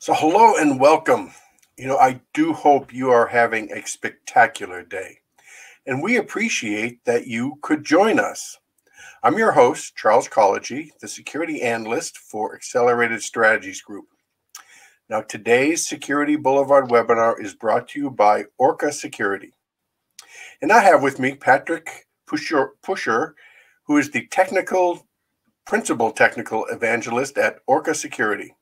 So hello and welcome. I do hope you are having a spectacular day, and we appreciate that you could join us. I'm your host, Charles Collegy, the Security Analyst for Accelerated Strategies Group. Now, today's Security Boulevard webinar is brought to you by Orca Security. And I have with me Patrick Pushor, who is the Principal Technical Evangelist at Orca Security.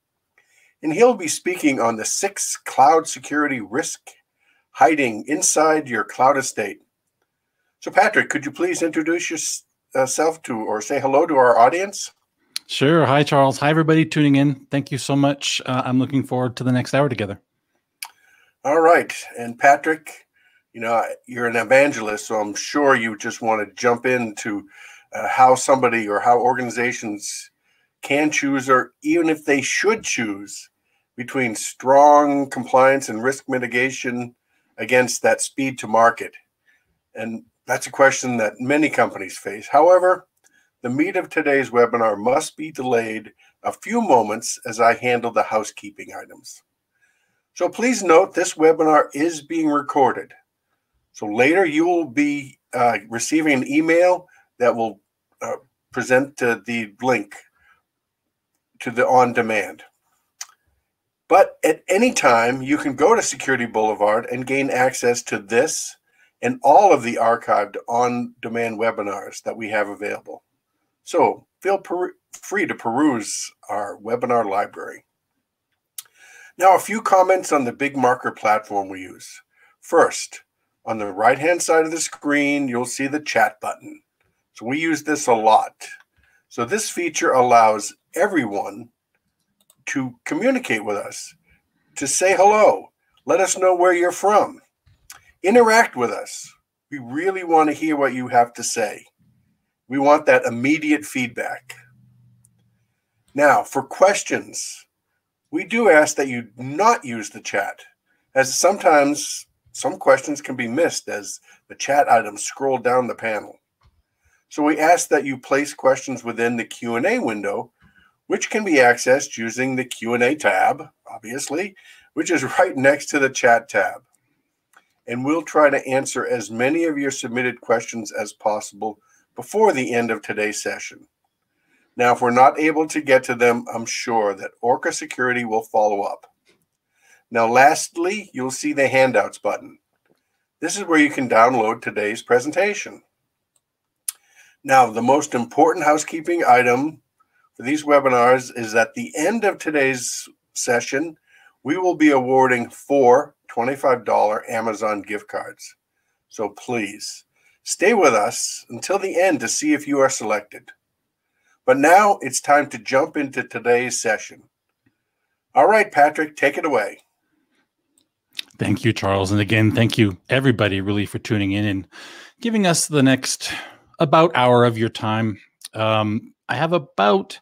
And he'll be speaking on the 6 cloud security risk hiding inside your cloud estate. So Patrick, could you please introduce yourself or say hello to our audience? Sure. Hi, Charles. Hi, everybody tuning in. Thank you so much. I'm looking forward to the next hour together. All right. And Patrick, you're an evangelist, so I'm sure you just want to jump into how somebody or how organizations can choose, or even if they should choose, between strong compliance and risk mitigation against that speed to market. And that's a question that many companies face. However, the meat of today's webinar must be delayed a few moments as I handle the housekeeping items. So please note this webinar is being recorded. So later you will be receiving an email that will present the link to the on-demand. But at any time, you can go to Security Boulevard and gain access to this and all of the archived on-demand webinars that we have available. So feel free to peruse our webinar library. Now, a few comments on the big marker platform we use. First, on the right-hand side of the screen, you'll see the chat button. So we use this a lot. So this feature allows everyone to communicate with us, to say hello, let us know where you're from, interact with us. We really want to hear what you have to say. We want that immediate feedback. Now, for questions, we do ask that you not use the chat, as sometimes some questions can be missed as the chat items scroll down the panel. So we ask that you place questions within the Q&A window, which can be accessed using the Q&A tab, obviously, which is right next to the chat tab. And we'll try to answer as many of your submitted questions as possible before the end of today's session. Now, if we're not able to get to them, I'm sure that Orca Security will follow up. Now, lastly, you'll see the handouts button. This is where you can download today's presentation. Now, the most important housekeeping item for these webinars is at the end of today's session, we will be awarding 4 $25 Amazon gift cards. So please stay with us until the end to see if you are selected. But now it's time to jump into today's session. All right, Patrick, take it away. Thank you, Charles. And again, thank you, everybody, really, for tuning in and giving us the next about hour of your time. I have about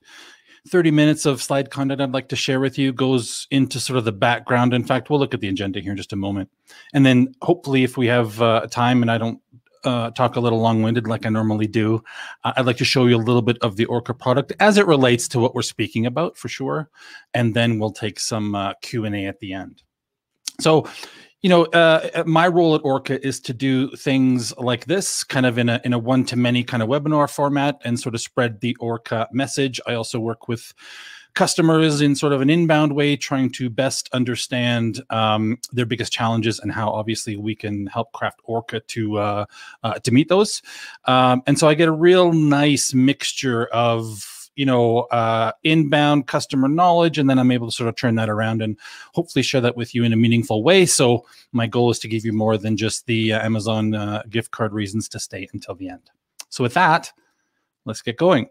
30 minutes of slide content I'd like to share with you. Goes into sort of the background. In fact, we'll look at the agenda here in just a moment. And then hopefully if we have time and I don't talk a little long-winded like I normally do, I'd like to show you a little bit of the Orca product as it relates to what we're speaking about for sure. And then we'll take some Q&A at the end. So, my role at Orca is to do things like this, kind of in a one-to-many kind of webinar format and sort of spread the Orca message. I also work with customers in sort of an inbound way, trying to best understand their biggest challenges and how obviously we can help craft Orca to meet those. And so I get a real nice mixture of inbound customer knowledge, and then I'm able to sort of turn that around and hopefully share that with you in a meaningful way. So my goal is to give you more than just the Amazon gift card reasons to stay until the end. So with that, let's get going.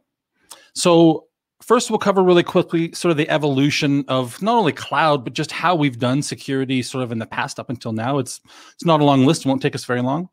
So first, we'll cover really quickly sort of the evolution of not only cloud, but just how we've done security sort of in the past up until now. It's not a long list. It won't take us very long.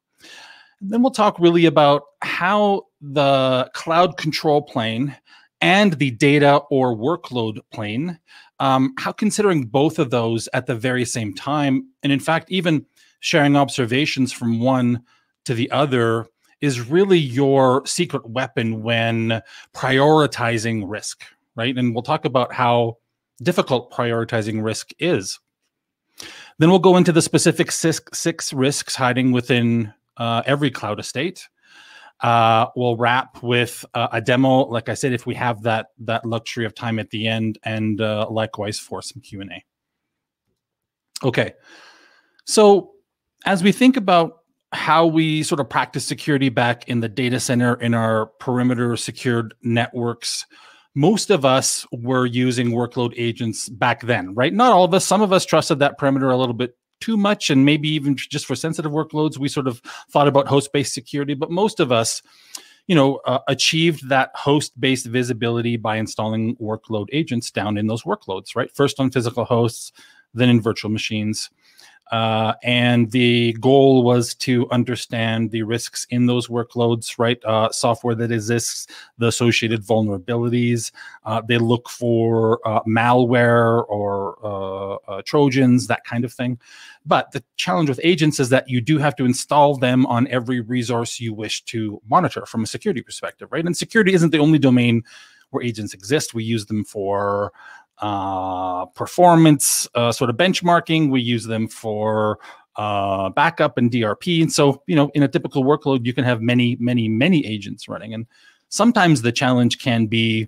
And then we'll talk really about how the cloud control plane and the data or workload plane, how considering both of those at the very same time, and in fact, even sharing observations from one to the other is really your secret weapon when prioritizing risk, right? And we'll talk about how difficult prioritizing risk is. Then we'll go into the specific six risks hiding within every cloud estate. We'll wrap with a demo, like I said, if we have that luxury of time at the end, and likewise for some Q&A. Okay, so as we think about how we sort of practice security back in the data center in our perimeter secured networks, most of us were using workload agents back then, right? Not all of us. Some of us trusted that perimeter a little bit too much, and maybe even just for sensitive workloads, we sort of thought about host-based security. But most of us, achieved that host-based visibility by installing workload agents down in those workloads, right? First on physical hosts, then in virtual machines. And the goal was to understand the risks in those workloads, right? Software that exists, the associated vulnerabilities. They look for malware or Trojans, that kind of thing. But the challenge with agents is that you do have to install them on every resource you wish to monitor from a security perspective, right? And security isn't the only domain where agents exist. We use them for performance sort of benchmarking. We use them for backup and DRP. And so, in a typical workload, you can have many agents running. And sometimes the challenge can be,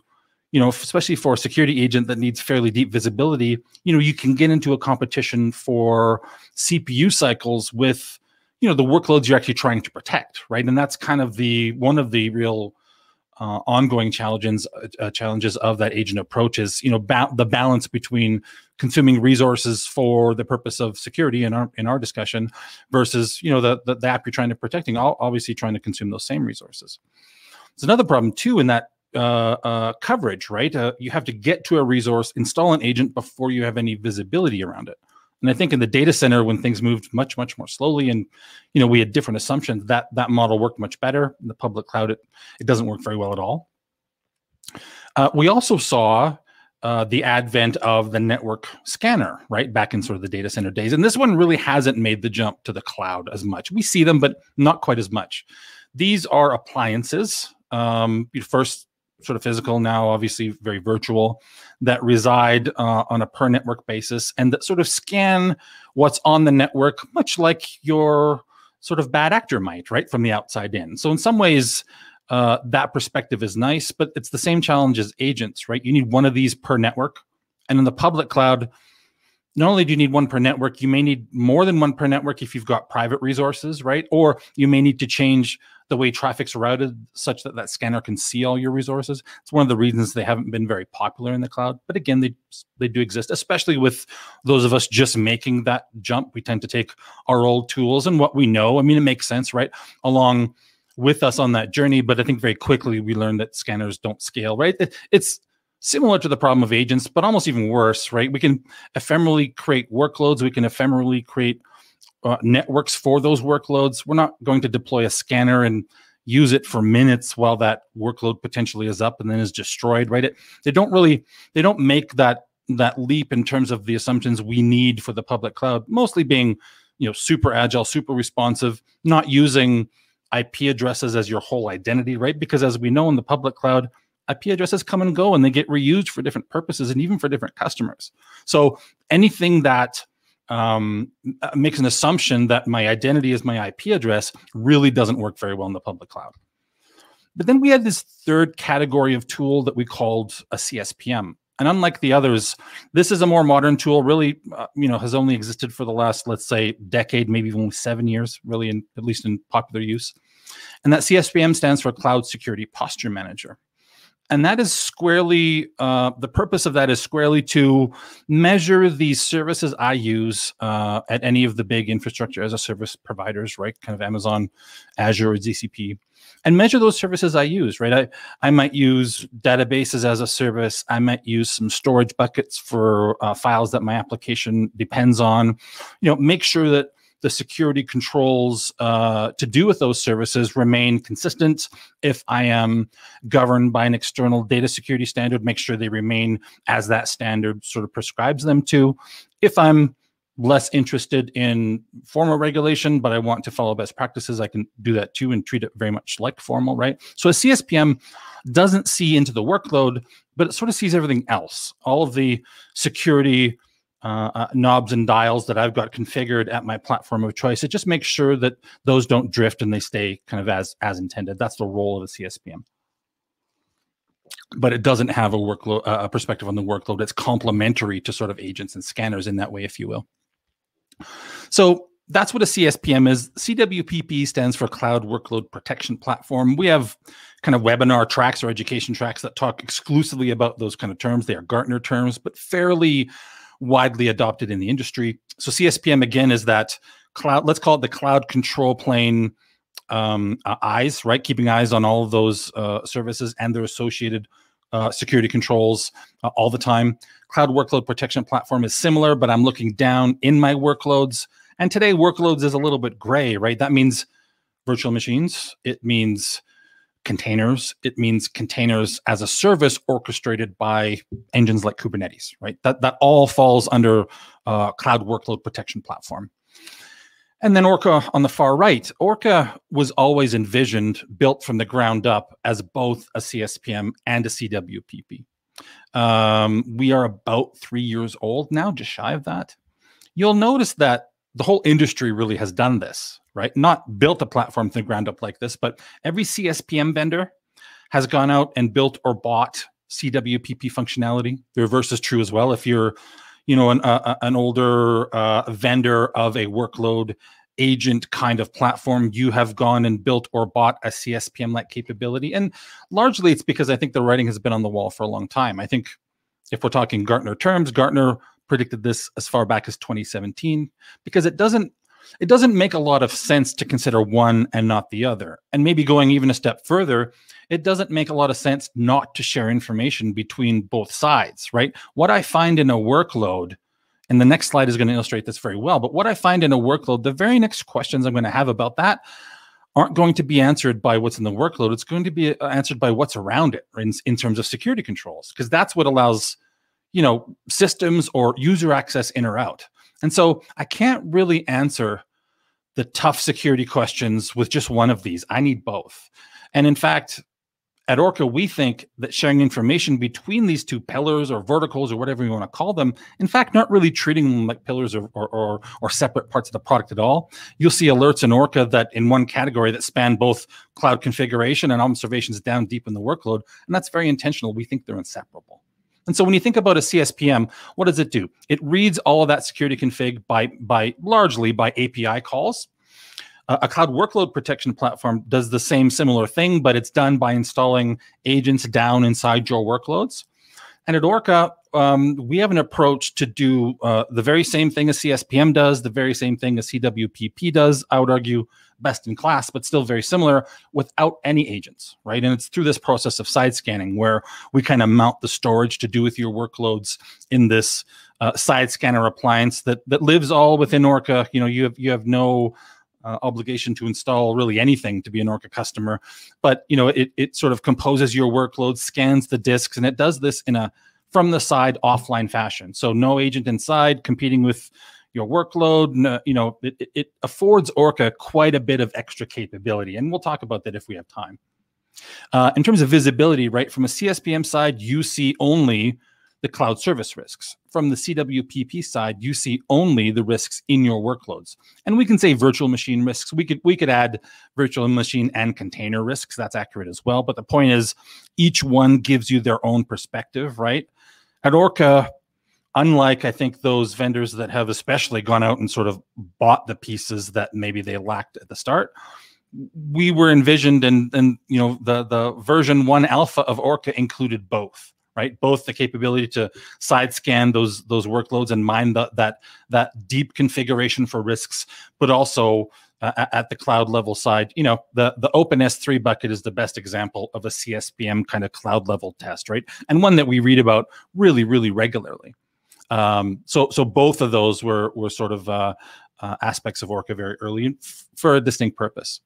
especially for a security agent that needs fairly deep visibility, you can get into a competition for CPU cycles with, the workloads you're actually trying to protect, right? And that's kind of one of the real ongoing challenges of that agent approach is, the balance between consuming resources for the purpose of security in our discussion versus, the app you're trying to protecting, obviously trying to consume those same resources. There's another problem too in that coverage, right? You have to get to a resource, install an agent before you have any visibility around it. And I think in the data center, when things moved much more slowly, and we had different assumptions, that model worked much better. In the public cloud, it doesn't work very well at all. We also saw the advent of the network scanner, right, back in sort of the data center days. And this one really hasn't made the jump to the cloud as much. We see them, but not quite as much. These are appliances, first sort of physical, now obviously very virtual, that reside on a per network basis and that sort of scan what's on the network, much like your sort of bad actor might, right, from the outside in. So in some ways, that perspective is nice, but it's the same challenge as agents, right? You need one of these per network. And in the public cloud, not only do you need one per network, you may need more than one per network if you've got private resources, right? Or you may need to change the way traffic's routed such that that scanner can see all your resources. It's one of the reasons they haven't been very popular in the cloud. But again, they do exist, especially with those of us just making that jump. We tend to take our old tools and what we know. I mean, it makes sense, right, along with us on that journey. But I think very quickly we learned that scanners don't scale, right? It's similar to the problem of agents, but almost even worse, right? We can ephemerally create workloads. We can ephemerally create networks for those workloads. We're not going to deploy a scanner and use it for minutes while that workload potentially is up and then is destroyed, right? They don't make that leap in terms of the assumptions we need for the public cloud, mostly being, super agile, super responsive, not using IP addresses as your whole identity, right? Because as we know in the public cloud, IP addresses come and go and they get reused for different purposes and even for different customers. So anything that makes an assumption that my identity is my IP address really doesn't work very well in the public cloud. But then we had this third category of tool that we called a CSPM. And unlike the others, this is a more modern tool, really, has only existed for the last, let's say, decade, maybe even 7 years, really, at least in popular use. And that CSPM stands for Cloud Security Posture Manager. And that is squarely, the purpose of that is squarely to measure the services I use at any of the big infrastructure as a service providers, right? Kind of Amazon, Azure, or GCP, and measure those services I use, right? I might use databases as a service. I might use some storage buckets for files that my application depends on, make sure that the security controls to do with those services remain consistent. If I am governed by an external data security standard, make sure they remain as that standard sort of prescribes them to. If I'm less interested in formal regulation, but I want to follow best practices, I can do that too and treat it very much like formal, right? So a CSPM doesn't see into the workload, but it sort of sees everything else. All of the security knobs and dials that I've got configured at my platform of choice. It just makes sure that those don't drift and they stay kind of as intended. That's the role of a CSPM. But it doesn't have a workload, a perspective on the workload. It's complementary to sort of agents and scanners in that way, if you will. So that's what a CSPM is. CWPP stands for Cloud Workload Protection Platform. We have kind of webinar tracks or education tracks that talk exclusively about those kind of terms. They are Gartner terms, but fairly widely adopted in the industry. So CSPM, again, is that cloud, let's call it the cloud control plane eyes, right? Keeping eyes on all of those services and their associated security controls all the time. Cloud Workload Protection Platform is similar, but I'm looking down in my workloads. And today, workloads is a little bit gray, right? That means virtual machines. It means containers. It means containers as a service orchestrated by engines like Kubernetes, right? That all falls under Cloud Workload Protection Platform. And then Orca on the far right. Orca was always envisioned, built from the ground up as both a CSPM and a CWPP. We are about 3 years old now, just shy of that. You'll notice that the whole industry really has done this, right? Not built a platform from the ground up like this, but every CSPM vendor has gone out and built or bought CWPP functionality. The reverse is true as well. If you're an older vendor of a workload agent kind of platform, you have gone and built or bought a CSPM-like capability. And largely it's because I think the writing has been on the wall for a long time. I think if we're talking Gartner terms, Gartner predicted this as far back as 2017, because it doesn't make a lot of sense to consider one and not the other. And maybe going even a step further, it doesn't make a lot of sense not to share information between both sides, right? What I find in a workload, and the next slide is going to illustrate this very well, but what I find in a workload, the very next questions I'm going to have about that aren't going to be answered by what's in the workload. It's going to be answered by what's around it in terms of security controls, because that's what allows, systems or user access in or out. And so I can't really answer the tough security questions with just one of these. I need both. And in fact, at Orca, we think that sharing information between these two pillars or verticals or whatever you want to call them, in fact, not really treating them like pillars or separate parts of the product at all. You'll see alerts in Orca that in one category that span both cloud configuration and observations down deep in the workload. And that's very intentional. We think they're inseparable. And so when you think about a CSPM, what does it do? It reads all of that security config largely by API calls. A cloud workload protection platform does the same similar thing, but it's done by installing agents down inside your workloads. And at Orca, we have an approach to do the very same thing as CSPM does, the very same thing as CWPP does, I would argue best in class, but still very similar without any agents, right? And it's through this process of side scanning where we kind of mount the storage to do with your workloads in this side scanner appliance that lives all within Orca. You have no obligation to install really anything to be an Orca customer, but it sort of composes your workload, scans the disks, and it does this in a from the side offline fashion. So no agent inside competing with your workload. No, it affords Orca quite a bit of extra capability, and we'll talk about that if we have time. In terms of visibility, right, from a CSPM side, you see only the cloud service risks. From the CWPP side, you see only the risks in your workloads. And we can say virtual machine risks. We could add virtual machine and container risks. That's accurate as well. But the point is, each one gives you their own perspective, right? At Orca, unlike, I think, those vendors that have especially gone out and sort of bought the pieces that maybe they lacked at the start, we were envisioned, and the version 1 alpha of Orca included both. Right, both the capability to side scan those workloads and mine that deep configuration for risks, but also at the cloud level side, the Open S3 bucket is the best example of a CSPM kind of cloud level test, right? And one that we read about really, really regularly. So both of those were sort of aspects of Orca very early for a distinct purpose.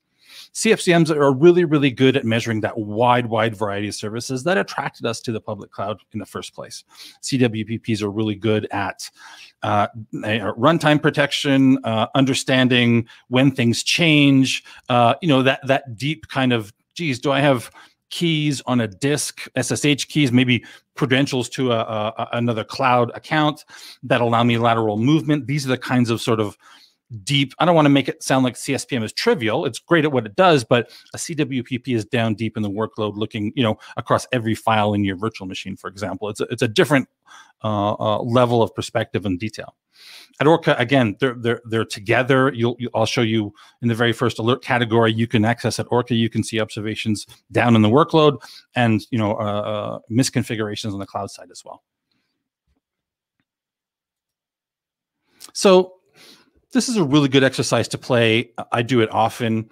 CSPMs are really, really good at measuring that wide variety of services that attracted us to the public cloud in the first place. CWPPs are really good at runtime protection, understanding when things change, that deep kind of, geez, do I have keys on a disk, SSH keys, maybe credentials to another cloud account that allow me lateral movement. These are the kinds of sort of deep, I don't want to make it sound like CSPM is trivial. It's great at what it does, but a CWPP is down deep in the workload, looking, across every file in your virtual machine, for example. It's a different level of perspective and detail. At Orca, again, they're together. I'll show you in the very first alert category. You can access at Orca. You can see observations down in the workload and misconfigurations on the cloud side as well. So this is a really good exercise to play. I do it often,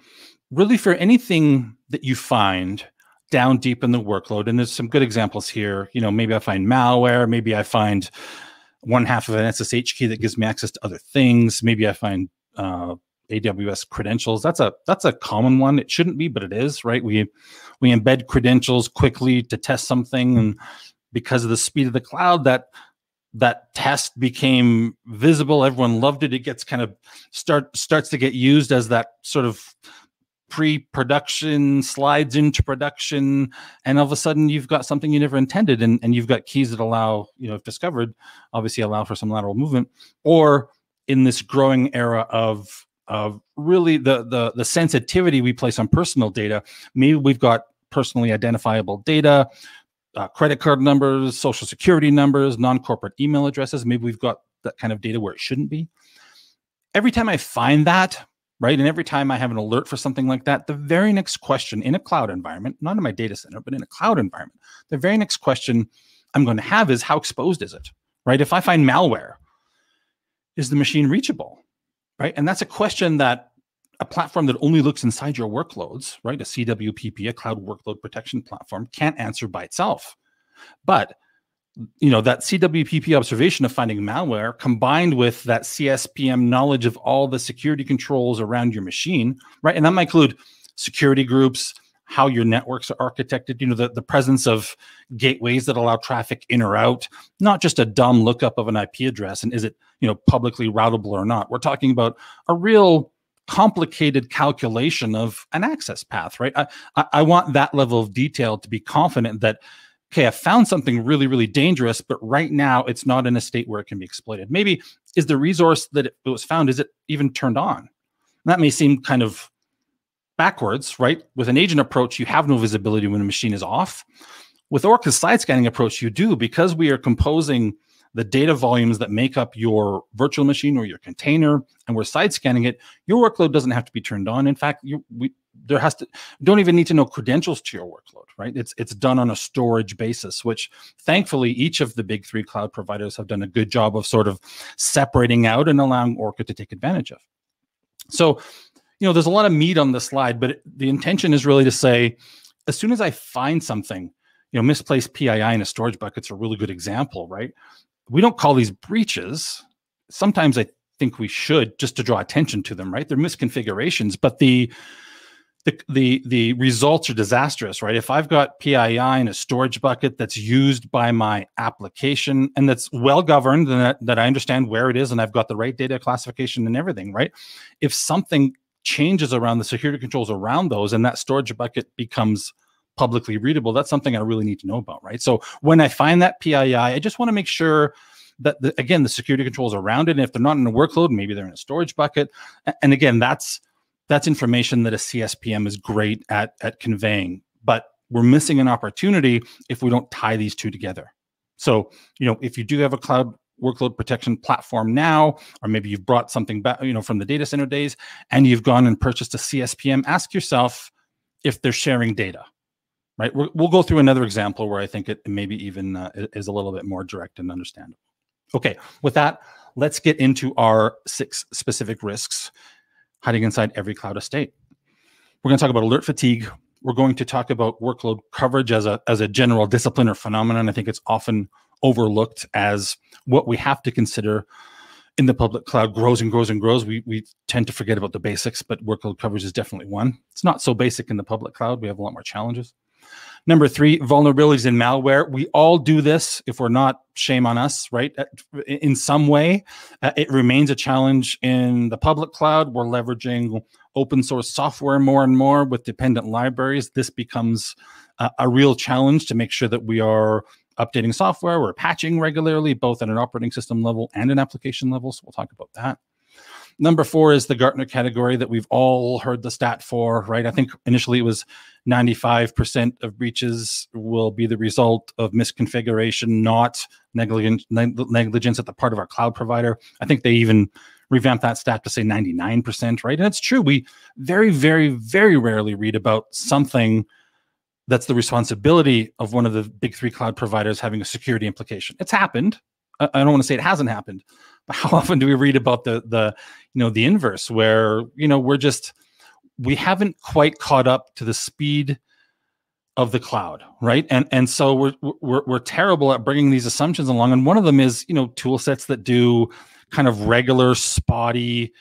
really for anything that you find down deep in the workload. And there's some good examples here. Maybe I find malware. Maybe I find one half of an SSH key that gives me access to other things. Maybe I find AWS credentials. That's a common one. It shouldn't be, but it is, right? We embed credentials quickly to test something, and because of the speed of the cloud, that test became visible. Everyone loved it. It gets kind of starts to get used as that sort of pre-production slides into production, and all of a sudden you've got something you never intended, and you've got keys that allow, if discovered, obviously allow for some lateral movement. Or in this growing era of really the sensitivity we place on personal data, maybe we've got personally identifiable data, credit card numbers, social security numbers, non-corporate email addresses. Maybe we've got that kind of data where it shouldn't be. Every time I find that, right, and every time I have an alert for something like that, the very next question in a cloud environment, not in my data center, but in a cloud environment, the very next question I'm going to have is, how exposed is it, right? If I find malware, is the machine reachable, right? And that's a question that a platform that only looks inside your workloads, right, a CWPP, a cloud workload protection platform, can't answer by itself. But that CWPP observation of finding malware combined with that CSPM knowledge of all the security controls around your machine, right? And that might include security groups, how your networks are architected, the presence of gateways that allow traffic in or out, not just a dumb lookup of an IP address and is it, publicly routable or not. We're talking about a real complicated calculation of an access path, right? I want that level of detail to be confident that, okay, I found something really, really dangerous, but right now it's not in a state where it can be exploited. Maybe is the resource that it was found, is it even turned on? And that may seem kind of backwards, right? With an agent approach, you have no visibility when a machine is off. With Orca's side scanning approach, you do, because we are composing the data volumes that make up your virtual machine or your container, and we're side scanning it. Your workload doesn't have to be turned on. In fact, don't even need to know credentials to your workload, right? It's done on a storage basis, which thankfully each of the big three cloud providers have done a good job of sort of separating out and allowing Orca to take advantage of. So, there's a lot of meat on the slide, but the intention is really to say, as soon as I find something, misplaced PII in a storage bucket's a really good example, right? We don't call these breaches. Sometimes I think we should, just to draw attention to them, right? They're misconfigurations, but the results are disastrous, right? If I've got PII in a storage bucket that's used by my application and that's well governed and that I understand where it is and I've got the right data classification and everything, right? If something changes around the security controls around those and that storage bucket becomes publicly readable, that's something I really need to know about, right? So when I find that PII, I just want to make sure that, again, the security controls around it, and if they're not in a workload, maybe they're in a storage bucket. And again, that's information that a CSPM is great at conveying, but we're missing an opportunity if we don't tie these two together. So, if you do have a cloud workload protection platform now, or maybe you've brought something back, from the data center days, and you've gone and purchased a CSPM, ask yourself if they're sharing data. Right, we'll go through another example where I think it maybe even is a little bit more direct and understandable. Okay, with that, let's get into our 6 specific risks hiding inside every cloud estate. We're going to talk about alert fatigue. We're going to talk about workload coverage as a general discipline or phenomenon. I think it's often overlooked as what we have to consider in the public cloud grows and grows and grows, we tend to forget about the basics, but workload coverage is definitely one. It's not so basic in the public cloud. We have a lot more challenges. Number 3, vulnerabilities in malware. We all do this. If we're not, shame on us, right? In some way, it remains a challenge in the public cloud. We're leveraging open source software more and more with dependent libraries. This becomes a real challenge to make sure that we are updating software. We're patching regularly, both at an operating system level and an application level. So we'll talk about that. Number 4 is the Gartner category that we've all heard the stat for, right? I think initially it was 95% of breaches will be the result of misconfiguration, not negligence at the part of our cloud provider. I think they even revamped that stat to say 99%, right? And it's true. We very, very, very rarely read about something that's the responsibility of one of the big 3 cloud providers having a security implication. It's happened. I don't want to say it hasn't happened, but how often do we read about the inverse, where we haven't quite caught up to the speed of the cloud, right? And so we're terrible at bringing these assumptions along. And one of them is tool sets that do kind of regular spotty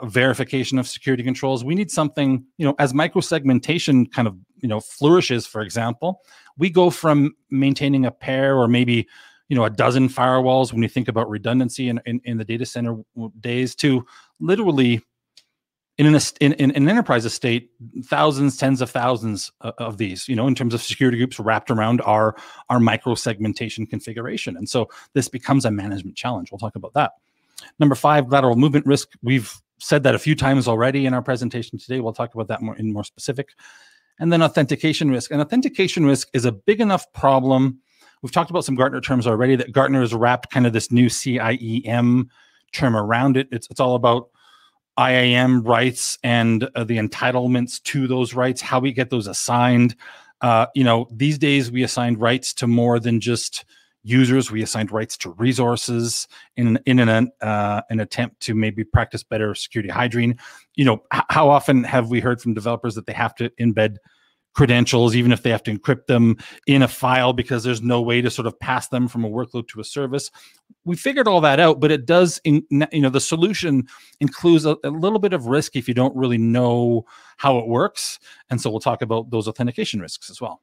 verification of security controls. We need something, as microsegmentation kind of flourishes. For example, we go from maintaining a pair or maybe a dozen firewalls when you think about redundancy in the data center days to literally in an enterprise estate, thousands, tens of thousands of these, in terms of security groups wrapped around our micro-segmentation configuration. And so this becomes a management challenge. We'll talk about that. Number 5, lateral movement risk. We've said that a few times already in our presentation today. We'll talk about that more specific. And then authentication risk. And authentication risk is a big enough problem. We've talked about some Gartner terms already that Gartner has wrapped kind of this new CIEM term around it. It's all about IAM rights and the entitlements to those rights, how we get those assigned. These days we assigned rights to more than just users. We assigned rights to resources in an attempt to maybe practice better security hygiene. How often have we heard from developers that they have to embed credentials, even if they have to encrypt them in a file because there's no way to sort of pass them from a workload to a service? We figured all that out, but it does, the solution includes a little bit of risk if you don't really know how it works. And so we'll talk about those authentication risks as well.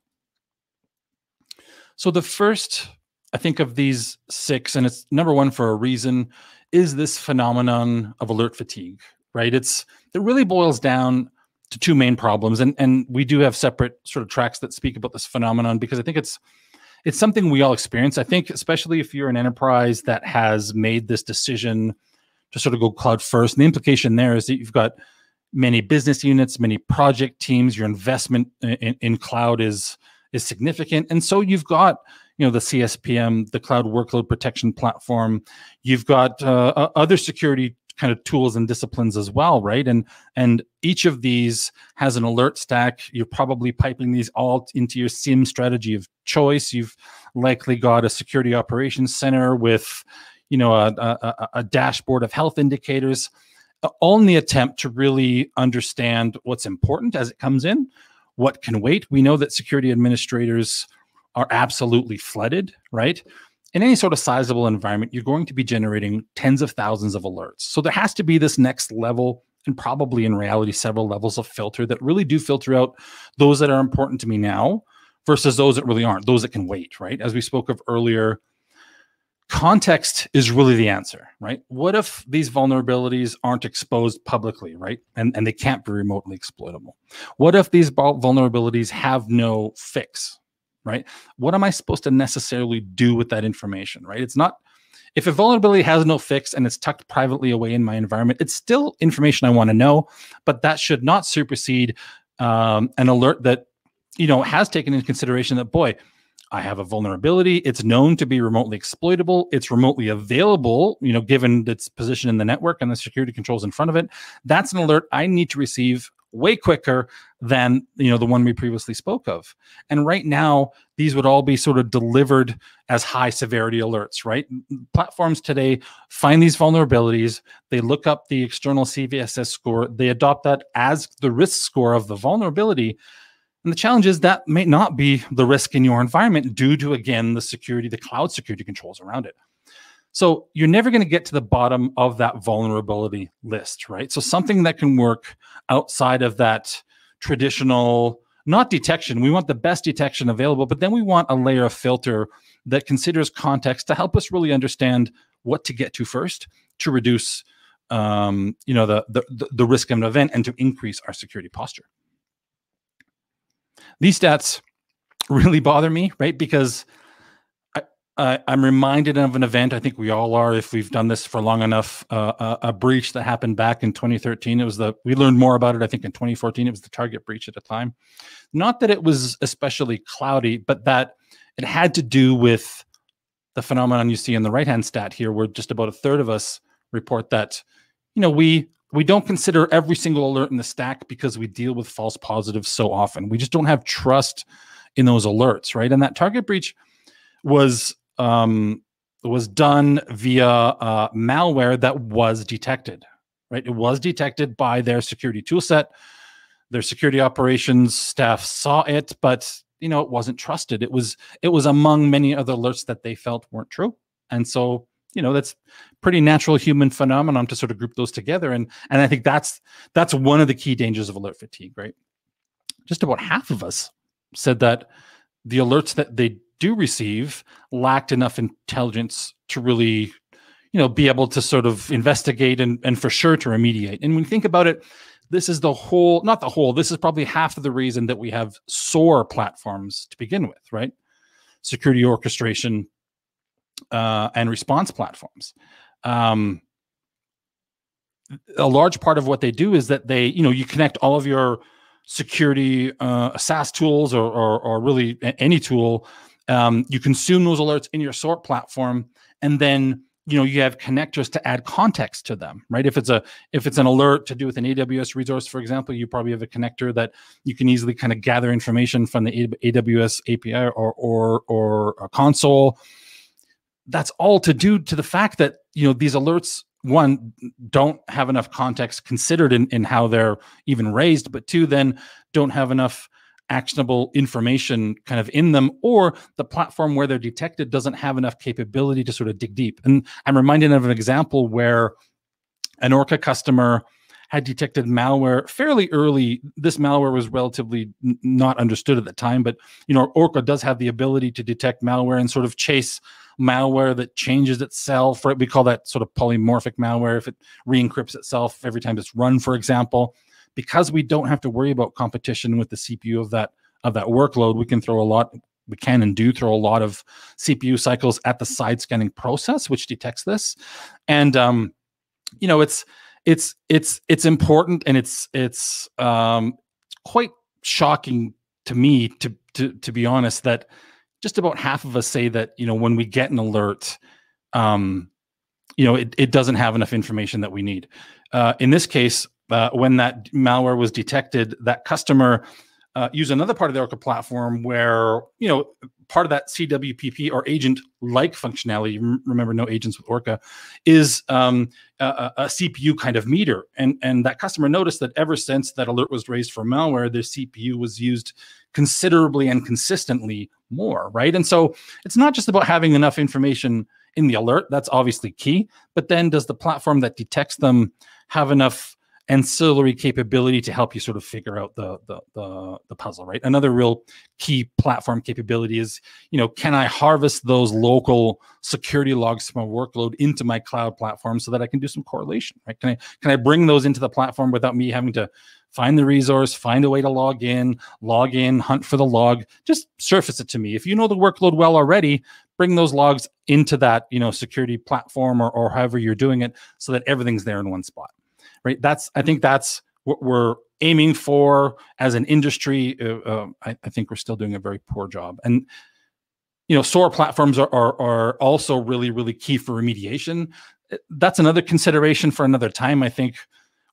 So the first, I think, of these 6, and it's number 1 for a reason, is this phenomenon of alert fatigue, right? It really boils down to 2 main problems. And we do have separate sort of tracks that speak about this phenomenon because I think it's something we all experience. I think especially if you're an enterprise that has made this decision to sort of go cloud first. And the implication there is that you've got many business units, many project teams, your investment in cloud is significant. And so you've got, the CSPM, the Cloud Workload Protection Platform. You've got other security kind of tools and disciplines as well, right? And each of these has an alert stack. You're probably piping these all into your SIEM strategy of choice. You've likely got a security operations center with, a dashboard of health indicators, all in the attempt to really understand what's important as it comes in, what can wait. We know that security administrators are absolutely flooded, right? In any sort of sizable environment, you're going to be generating tens of thousands of alerts. So there has to be this next level, and probably in reality, several levels of filter that really do filter out those that are important to me now versus those that really aren't, those that can wait, right? As we spoke of earlier, context is really the answer, right? What if these vulnerabilities aren't exposed publicly, right? And they can't be remotely exploitable? What if these vulnerabilities have no fix? Right? What am I supposed to necessarily do with that information, right? It's not, if a vulnerability has no fix and it's tucked privately away in my environment, it's still information I want to know, but that should not supersede an alert that, has taken into consideration that, boy, I have a vulnerability. It's known to be remotely exploitable. It's remotely available, given its position in the network and the security controls in front of it. That's an alert I need to receive way quicker than the one we previously spoke of. And right now, these would all be sort of delivered as high severity alerts, right? Platforms today find these vulnerabilities, they look up the external CVSS score, they adopt that as the risk score of the vulnerability. And the challenge is that may not be the risk in your environment due to, again, the cloud security controls around it. So you're never going to get to the bottom of that vulnerability list, right? So something that can work outside of that traditional, not detection. We want the best detection available, but then we want a layer of filter that considers context to help us really understand what to get to first to reduce the risk of an event and to increase our security posture. These stats really bother me, right? Because I'm reminded of an event. I think we all are, if we've done this for long enough. A breach that happened back in 2013. We learned more about it, I think, in 2014. It was the Target breach at the time. Not that it was especially cloudy, but that it had to do with the phenomenon you see in the right-hand stat here, where just about a third of us report that, we don't consider every single alert in the stack because we deal with false positives so often. We just don't have trust in those alerts, right? And that Target breach was done via malware that was detected, right? It was detected by their security toolset. Their security operations staff saw it, but it wasn't trusted. It was among many other alerts that they felt weren't true, and so that's pretty natural human phenomenon to sort of group those together. And I think that's one of the key dangers of alert fatigue, right? Just about half of us said that the alerts that they do receive lacked enough intelligence to really, be able to sort of investigate and for sure to remediate. And when you think about it, this is this is probably half of the reason that we have SOAR platforms to begin with, right? Security orchestration and response platforms. A large part of what they do is that they, you connect all of your security SaaS tools or really any tool. You consume those alerts in your SOAR platform, and then you have connectors to add context to them, right? If it's an alert to do with an AWS resource, for example, you probably have a connector that you can easily kind of gather information from the AWS API or a console. That's all to do to the fact that these alerts, one, don't have enough context considered in how they're even raised, but two, then don't have enough actionable information kind of in them, or the platform where they're detected doesn't have enough capability to sort of dig deep. And I'm reminded of an example where an Orca customer had detected malware fairly early. This malware was relatively not understood at the time, but Orca does have the ability to detect malware and sort of chase malware that changes itself, right? We call that sort of polymorphic malware, if it re-encrypts itself every time it's run, for example. Because we don't have to worry about competition with the CPU of that workload, we can throw a lot of CPU cycles at the side scanning process, which detects this. And it's important, and it's quite shocking to me to be honest, that just about half of us say that when we get an alert, it doesn't have enough information that we need. In this case, when that malware was detected, that customer used another part of the Orca platform where, part of that CWPP or agent-like functionality, remember no agents with Orca, is a CPU kind of meter. And that customer noticed that ever since that alert was raised for malware, their CPU was used considerably and consistently more, right? And so it's not just about having enough information in the alert. That's obviously key. But then does the platform that detects them have enough ancillary capability to help you sort of figure out the puzzle, right? Another real key platform capability is, can I harvest those local security logs from a workload into my cloud platform so that I can do some correlation, right? Can I bring those into the platform without me having to find the resource, find a way to log in, hunt for the log, just surface it to me. If you know the workload well already, bring those logs into that, security platform or however you're doing it so that everything's there in one spot. Right. I think that's what we're aiming for as an industry. I think we're still doing a very poor job. And, SOAR platforms are also really, really key for remediation. That's another consideration for another time. I think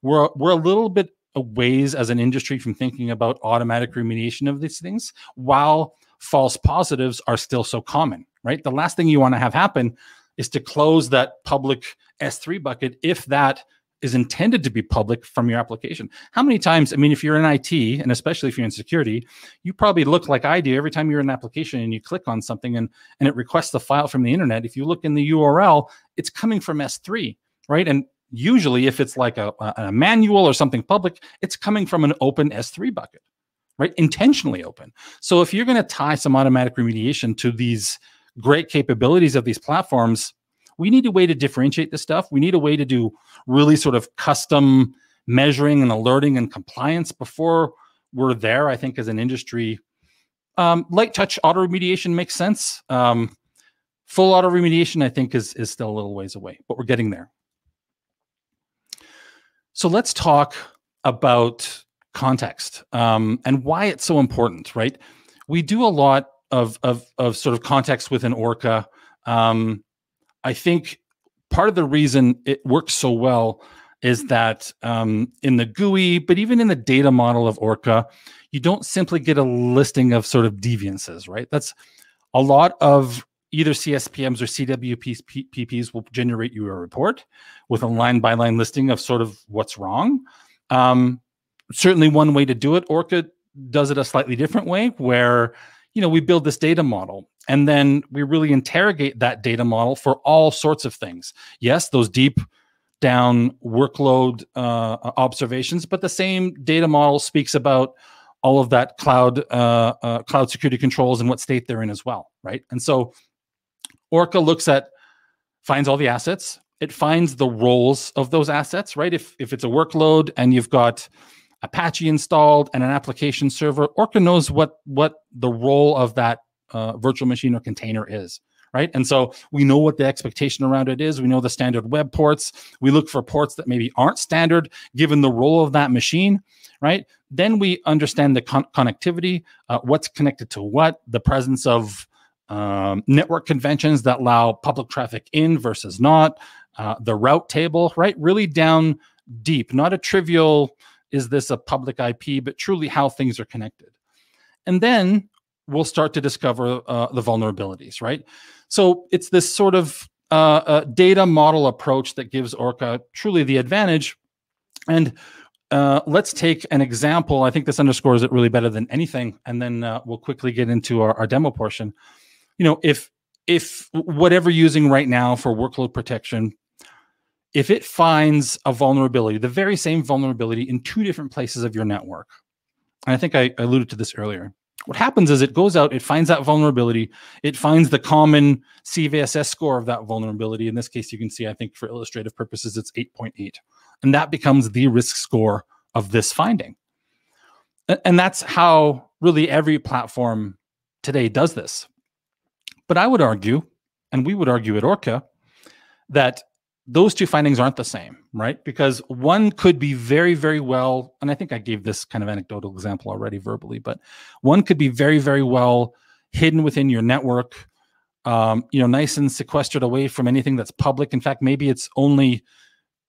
we're a little bit a ways as an industry from thinking about automatic remediation of these things, while false positives are still so common, right? The last thing you want to have happen is to close that public S3 bucket if that is intended to be public from your application. How many times, I mean, if you're in IT, and especially if you're in security, you probably look like I do every time you're in an application and you click on something and it requests the file from the internet. If you look in the URL, it's coming from S3, right? And usually if it's like a manual or something public, it's coming from an open S3 bucket, right? Intentionally open. So if you're going to tie some automatic remediation to these great capabilities of these platforms, we need a way to differentiate this stuff. We need a way to do really sort of custom measuring and alerting and compliance before we're there. I think as an industry, light touch auto remediation makes sense. Full auto remediation, I think, is still a little ways away, but we're getting there. So let's talk about context and why it's so important, right? We do a lot of sort of context within Orca. I think part of the reason it works so well is that in the GUI, but even in the data model of Orca, you don't simply get a listing of sort of deviances, right? That's a lot of either CSPMs or CWPPs will generate you a report with a line-by-line listing of sort of what's wrong. Certainly one way to do it. Orca does it a slightly different way where, you know, we build this data model and then we really interrogate that data model for all sorts of things. Yes, those deep down workload observations, but the same data model speaks about all of that cloud security controls and what state they're in as well, right? And so Orca finds all the assets. It finds the roles of those assets, right? If it's a workload and you've got Apache installed and an application server, Orca knows what the role of that virtual machine or container is, right? And so we know what the expectation around it is. We know the standard web ports. We look for ports that maybe aren't standard given the role of that machine, right? Then we understand the connectivity, what's connected to what, the presence of network conventions that allow public traffic in versus not, the route table, right? Really down deep, not a trivial, is this a public IP, but truly how things are connected. And then we'll start to discover the vulnerabilities, right? So it's this sort of data model approach that gives Orca truly the advantage. And let's take an example. I think this underscores it really better than anything. And then we'll quickly get into our demo portion. You know, if whatever you're using right now for workload protection, if it finds a vulnerability, the very same vulnerability in two different places of your network, and I think I alluded to this earlier, what happens is it goes out, it finds that vulnerability, it finds the common CVSS score of that vulnerability. In this case, you can see, I think for illustrative purposes, it's 8.8. And that becomes the risk score of this finding. And that's how really every platform today does this. But I would argue, and we would argue at Orca, that those two findings aren't the same, right? Because one could be very, very well, and I think I gave this kind of anecdotal example already verbally, but one could be very, very well hidden within your network, you know, nice and sequestered away from anything that's public. In fact, maybe it's only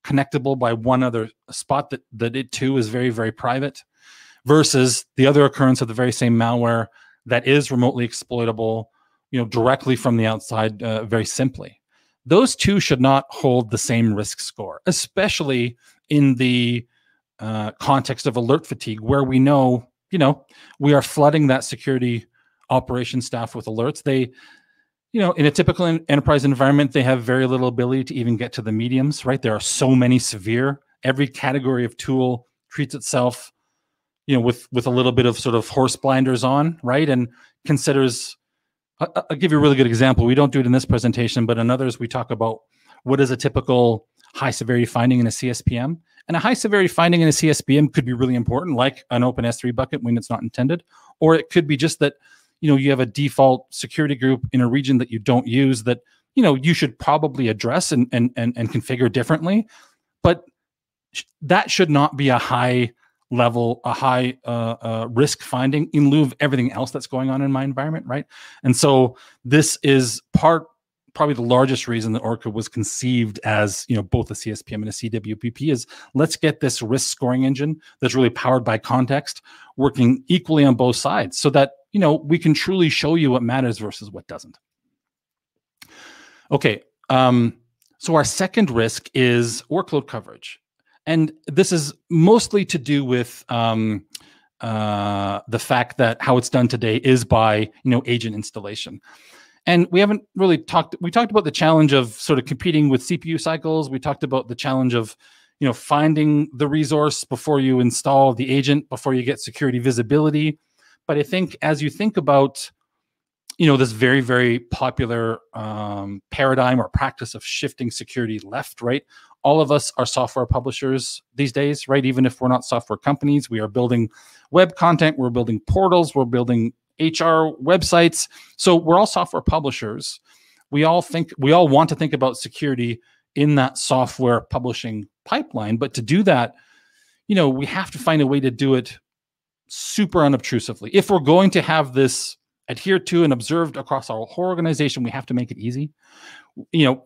connectable by one other spot that it too is very, very private, versus the other occurrence of the very same malware that is remotely exploitable, you know, directly from the outside, very simply. Those two should not hold the same risk score, especially in the context of alert fatigue, where we know, you know, we are flooding that security operations staff with alerts. They, you know, in a typical enterprise environment, they have very little ability to even get to the mediums, right? There are so many severe. Every category of tool treats itself, you know, with a little bit of sort of horse blinders on, right? And considers, I'll give you a really good example. We don't do it in this presentation, but in others, we talk about what is a typical high severity finding in a CSPM. And a high severity finding in a CSPM could be really important, like an open S3 bucket when it's not intended. Or it could be just that, you know, you have a default security group in a region that you don't use that, you know, you should probably address and configure differently. But that should not be a high level, a high risk finding in lieu of everything else that's going on in my environment, right? And so this is probably the largest reason that Orca was conceived as, you know, both a CSPM and a CWPP is let's get this risk scoring engine that's really powered by context working equally on both sides so that, you know, we can truly show you what matters versus what doesn't. Okay, so our second risk is workload coverage. And this is mostly to do with the fact that how it's done today is by agent installation. And we haven't really talked. We talked about the challenge of sort of competing with CPU cycles. We talked about the challenge of finding the resource before you install the agent, before you get security visibility. But I think as you think about this very, very popular paradigm or practice of shifting security left, right? All of us are software publishers these days, right? Even if we're not software companies, we are building web content, we're building portals, we're building HR websites. So we're all software publishers. We all want to think about security in that software publishing pipeline. But to do that, we have to find a way to do it super unobtrusively. If we're going to have this adhered to and observed across our whole organization, we have to make it easy.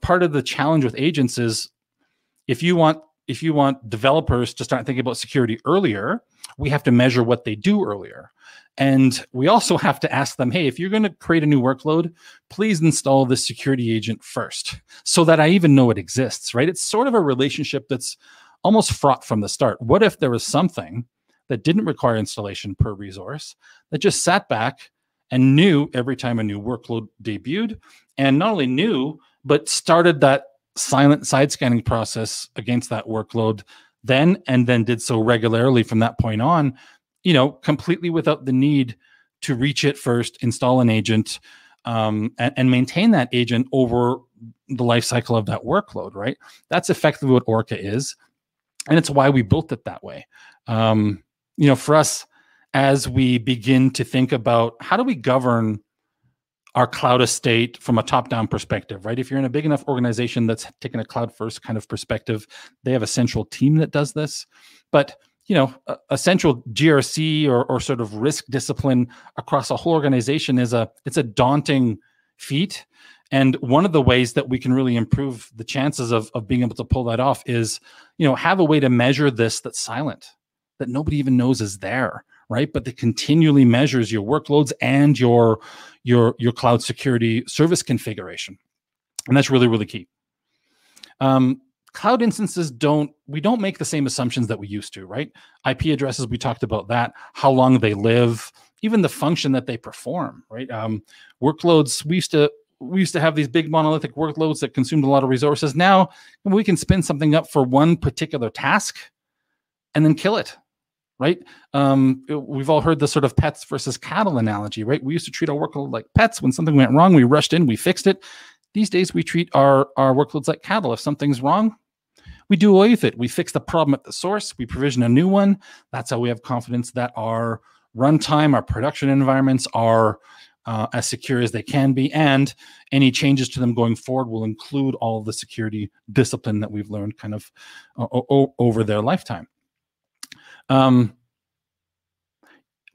Part of the challenge with agents is if you want developers to start thinking about security earlier, we have to measure what they do earlier. And we also have to ask them, hey, if you're going to create a new workload, please install this security agent first so that I even know it exists, right? It's sort of a relationship that's almost fraught from the start. What if there was something that didn't require installation per resource that just sat back and knew every time a new workload debuted, and not only knew, but started that silent side scanning process against that workload then did so regularly from that point on, completely without the need to reach it first, install an agent, and maintain that agent over the life cycle of that workload, right? That's effectively what Orca is. And it's why we built it that way. For us, as we begin to think about how do we govern our cloud estate from a top-down perspective, right? If you're in a big enough organization that's taken a cloud-first kind of perspective, they have a central team that does this. But a central GRC or sort of risk discipline across a whole organization it's a daunting feat. And one of the ways that we can really improve the chances of being able to pull that off is, have a way to measure this that's silent, that nobody even knows is there, right? But that continually measures your workloads and your cloud security service configuration. And that's really, really key. Cloud instances we don't make the same assumptions that we used to, right? IP addresses, we talked about that, how long they live, even the function that they perform, right? Workloads, we used to have these big monolithic workloads that consumed a lot of resources. Now we can spin something up for one particular task and then kill it, right? We've all heard the sort of pets versus cattle analogy, right? We used to treat our workload like pets. When something went wrong, we rushed in, we fixed it. These days, we treat our workloads like cattle. If something's wrong, we do away with it. We fix the problem at the source. We provision a new one. That's how we have confidence that our runtime, our production environments are as secure as they can be. And any changes to them going forward will include all of the security discipline that we've learned kind of over their lifetime.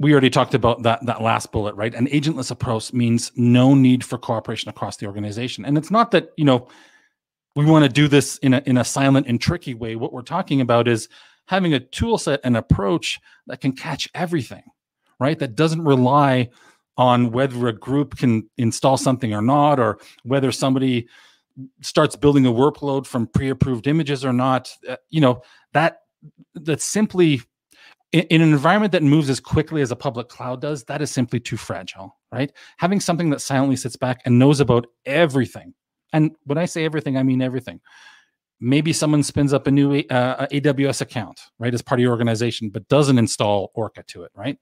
We already talked about that last bullet, right? An agentless approach means no need for cooperation across the organization. And it's not that, we want to do this in a silent and tricky way. What we're talking about is having a tool set and approach that can catch everything, right? That doesn't rely on whether a group can install something or not, or whether somebody starts building a workload from pre-approved images or not. That's simply, in an environment that moves as quickly as a public cloud does, that is simply too fragile, right? Having something that silently sits back and knows about everything. And when I say everything, I mean everything. Maybe someone spins up a new AWS account, right, as part of your organization, but doesn't install Orca to it, right?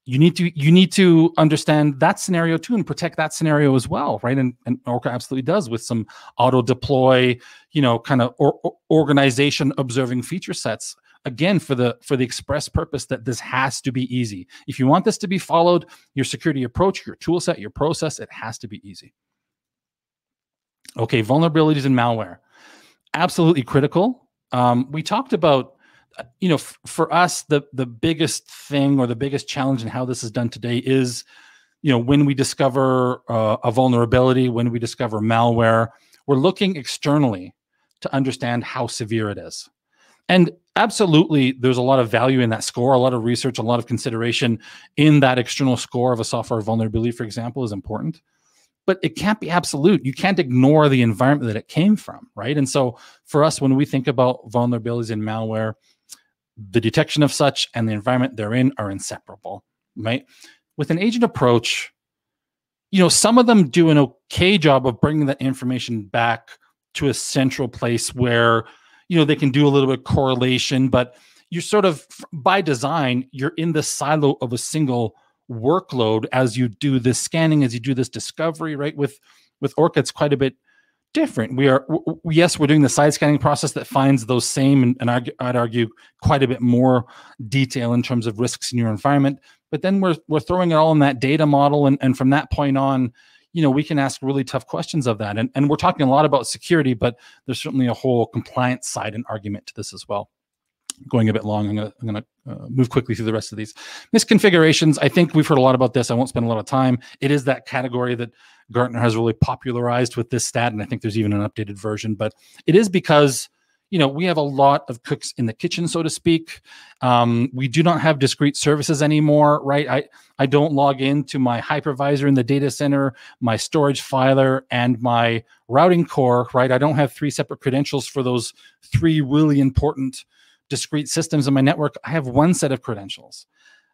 You need to understand that scenario too and protect that scenario as well, right? And Orca absolutely does with some auto deploy, kind of organization observing feature sets. Again, for the express purpose that this has to be easy. If you want this to be followed, your security approach, your tool set, your process, it has to be easy. Okay, vulnerabilities and malware. Absolutely critical. We talked about, for us, the biggest thing or the biggest challenge in how this is done today is, when we discover a vulnerability, when we discover malware, we're looking externally to understand how severe it is. And absolutely, there's a lot of value in that score, a lot of research, a lot of consideration in that external score of a software vulnerability, for example, is important. but it can't be absolute. You can't ignore the environment that it came from, right? And so for us, when we think about vulnerabilities in malware, the detection of such and the environment they're in are inseparable, right? With an agent approach, some of them do an okay job of bringing that information back to a central place where, they can do a little bit of correlation, but you're sort of, by design, you're in the silo of a single workload as you do this scanning, as you do this discovery, right? With Orca, it's quite a bit different. Yes, we're doing the side scanning process that finds those same, and I'd argue quite a bit more detail in terms of risks in your environment. But then we're throwing it all in that data model, and from that point on, we can ask really tough questions of that. And we're talking a lot about security, but there's certainly a whole compliance side and argument to this as well. Going a bit long, I'm going to move quickly through the rest of these. Misconfigurations, I think we've heard a lot about this. I won't spend a lot of time. It is that category that Gartner has really popularized with this stat, and I think there's even an updated version. But it is because, we have a lot of cooks in the kitchen, so to speak. We do not have discrete services anymore, right? I don't log into my hypervisor in the data center, my storage filer, and my routing core, right? I don't have 3 separate credentials for those 3 really important discrete systems in my network. I have 1 set of credentials.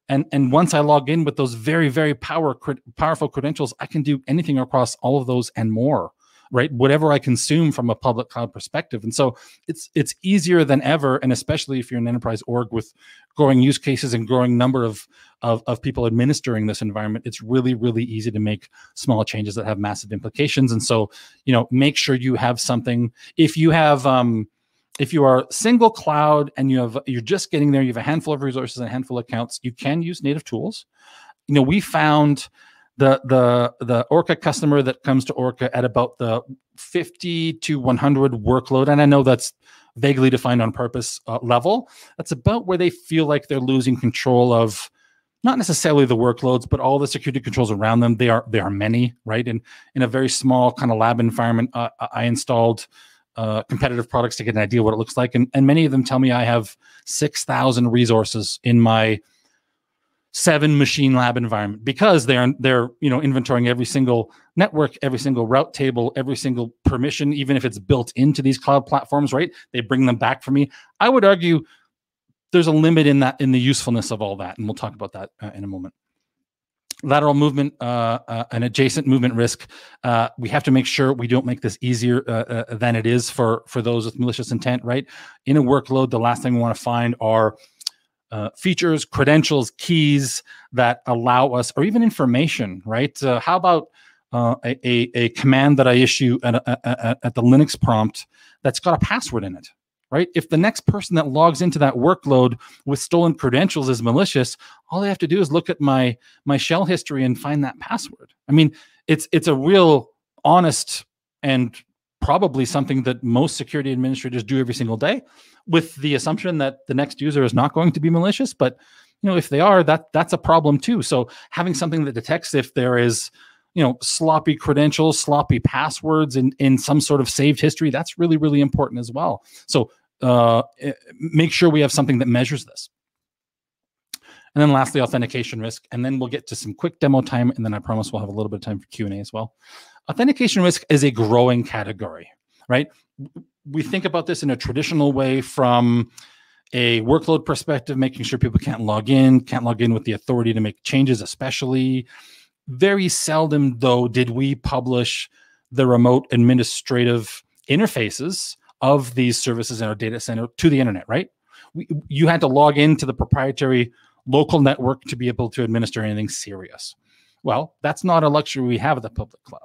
And once I log in with those very, very powerful credentials, I can do anything across all of those and more, right? Whatever I consume from a public cloud perspective. And so it's easier than ever, and especially if you're an enterprise org with growing use cases and growing number of people administering this environment, it's really, really easy to make small changes that have massive implications. And so, make sure you have something. If you are single cloud and you're just getting there, you have a handful of resources and a handful of accounts, you can use native tools. We found the Orca customer that comes to Orca at about the 50 to 100 workload, and I know that's vaguely defined on purpose level. That's about where they feel like they're losing control of not necessarily the workloads, but all the security controls around them. They are many, right? And in a very small kind of lab environment, I installed competitive products to get an idea what it looks like. And many of them tell me I have 6,000 resources in my 7 machine lab environment because they're inventorying every single network, every single route table, every single permission, even if it's built into these cloud platforms, right? They bring them back for me. I would argue there's a limit in the usefulness of all that. And we'll talk about that in a moment. Lateral movement, an adjacent movement risk. We have to make sure we don't make this easier than it is for those with malicious intent, right? In a workload, the last thing we want to find are features, credentials, keys that allow us, or even information, right? How about a command that I issue at the Linux prompt that's got a password in it, right? If the next person that logs into that workload with stolen credentials is malicious, all they have to do is look at my shell history and find that password. I mean, it's a real honest and probably something that most security administrators do every single day, with the assumption that the next user is not going to be malicious. But if they are, that's a problem too. So having something that detects if there is sloppy credentials, sloppy passwords in some sort of saved history, that's really, really important as well. So make sure we have something that measures this. And then lastly, authentication risk. And then we'll get to some quick demo time. And then I promise we'll have a little bit of time for Q&A as well. Authentication risk is a growing category, right? We think about this in a traditional way from a workload perspective, making sure people can't log in with the authority to make changes, especially. Very seldom, though, did we publish the remote administrative interfaces of these services in our data center to the internet, right? You had to log into the proprietary local network to be able to administer anything serious. Well, that's not a luxury we have at the public cloud.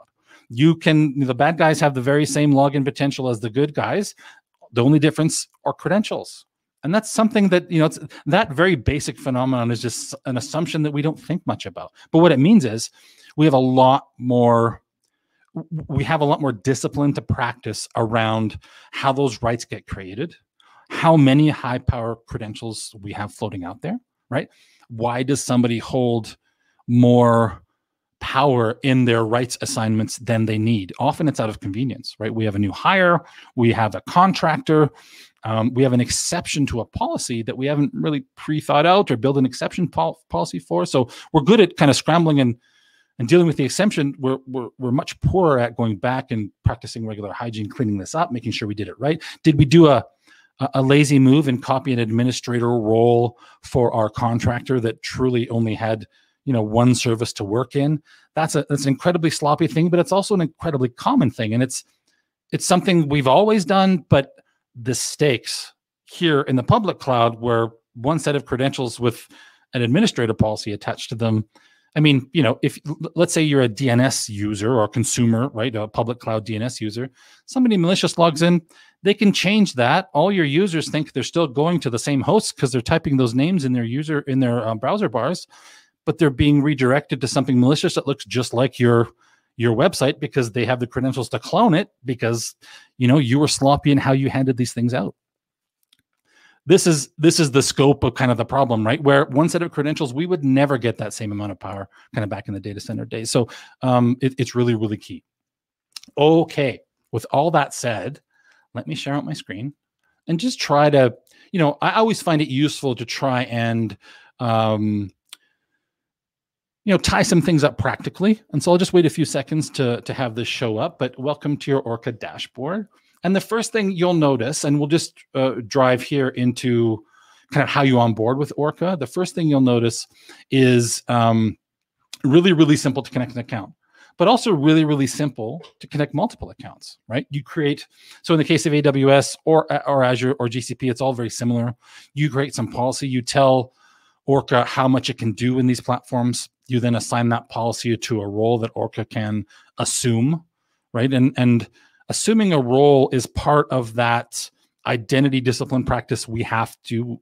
The bad guys have the very same login potential as the good guys. The only difference are credentials. And that's something that, it's that very basic phenomenon is just an assumption that we don't think much about. But what it means is we have a lot more discipline to practice around how those rights get created, how many high power credentials we have floating out there, right? Why does somebody hold more power in their rights assignments than they need? Often it's out of convenience, right? We have a new hire, we have a contractor, we have an exception to a policy that we haven't really pre-thought out or build an exception policy for. So we're good at kind of scrambling And dealing with the exception, we're much poorer at going back and practicing regular hygiene, cleaning this up, making sure we did it right. Did we do a lazy move and copy an administrator role for our contractor that truly only had, one service to work in? That's an incredibly sloppy thing, but it's also an incredibly common thing. And it's something we've always done, but the stakes here in the public cloud, where one set of credentials with an administrator policy attached to them. I mean, if let's say you're a DNS user or consumer, right, a public cloud DNS user, somebody malicious logs in, they can change that. All your users think they're still going to the same hosts because they're typing those names in their browser bars, but they're being redirected to something malicious that looks just like your website because they have the credentials to clone it because you were sloppy in how you handed these things out. This is the scope of kind of the problem, right? Where one set of credentials, we would never get that same amount of power kind of back in the data center days. So it's really, really key. Okay, with all that said, let me share out my screen and just try to, I always find it useful to try and, tie some things up practically. And so I'll just wait a few seconds to have this show up, but welcome to your Orca dashboard. And the first thing you'll notice, and we'll just drive here into kind of how you onboard with Orca. The first thing you'll notice is really, really simple to connect an account, but also really, really simple to connect multiple accounts, right? You create, so in the case of AWS or Azure or GCP, it's all very similar. You create some policy, you tell Orca how much it can do in these platforms. You then assign that policy to a role that Orca can assume, right? And assuming a role is part of that identity discipline practice we have to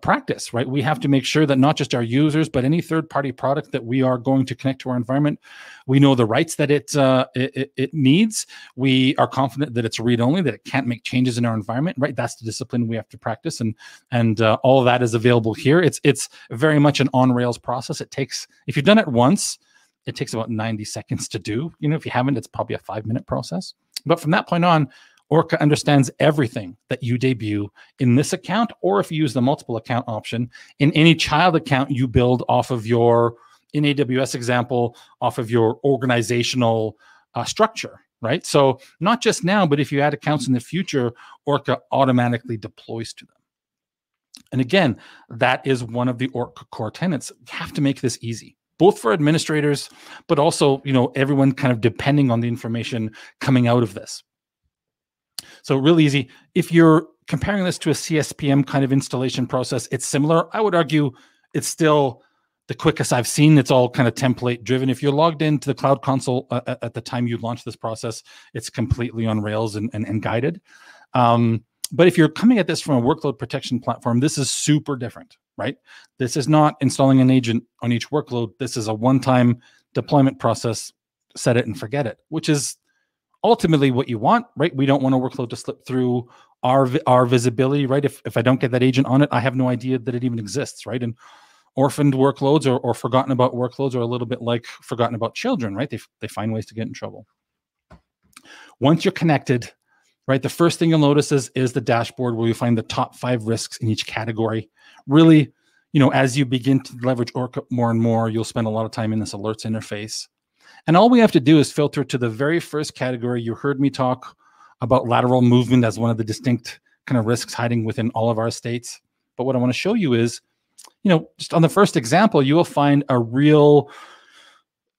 practice, right? We have to make sure that not just our users, but any third-party product that we are going to connect to our environment, we know the rights that it needs. We are confident that it's read-only, that it can't make changes in our environment, right? That's the discipline we have to practice, and all of that is available here. It's very much an on-rails process. It takes, if you've done it once, it takes about 90 seconds to do. If you haven't, it's probably a 5-minute process. But from that point on, Orca understands everything that you debut in this account, or if you use the multiple account option, in any child account you build off of your, in AWS example, off of your organizational structure, right? So not just now, but if you add accounts in the future, Orca automatically deploys to them. And again, that is one of the Orca core tenets. You have to make this easy, both for administrators, but also, everyone kind of depending on the information coming out of this. So really easy. If you're comparing this to a CSPM kind of installation process, it's similar. I would argue it's still the quickest I've seen. It's all kind of template driven. If you're logged into the Cloud Console at the time you launch this process, it's completely on Rails and guided. But if you're coming at this from a workload protection platform, this is super different, right? This is not installing an agent on each workload. This is a one-time deployment process, set it and forget it, which is ultimately what you want, right? We don't want a workload to slip through our visibility, right? If I don't get that agent on it, I have no idea that it even exists, right? And orphaned workloads or forgotten about workloads are a little bit like forgotten about children, right? They find ways to get in trouble. Once you're connected, right, the first thing you'll notice is the dashboard where you find the top 5 risks in each category. Really, as you begin to leverage Orca more and more, you'll spend a lot of time in this alerts interface. And all we have to do is filter to the very first category. You heard me talk about lateral movement as one of the distinct kind of risks hiding within all of our estates. But what I want to show you is, just on the first example, you will find a real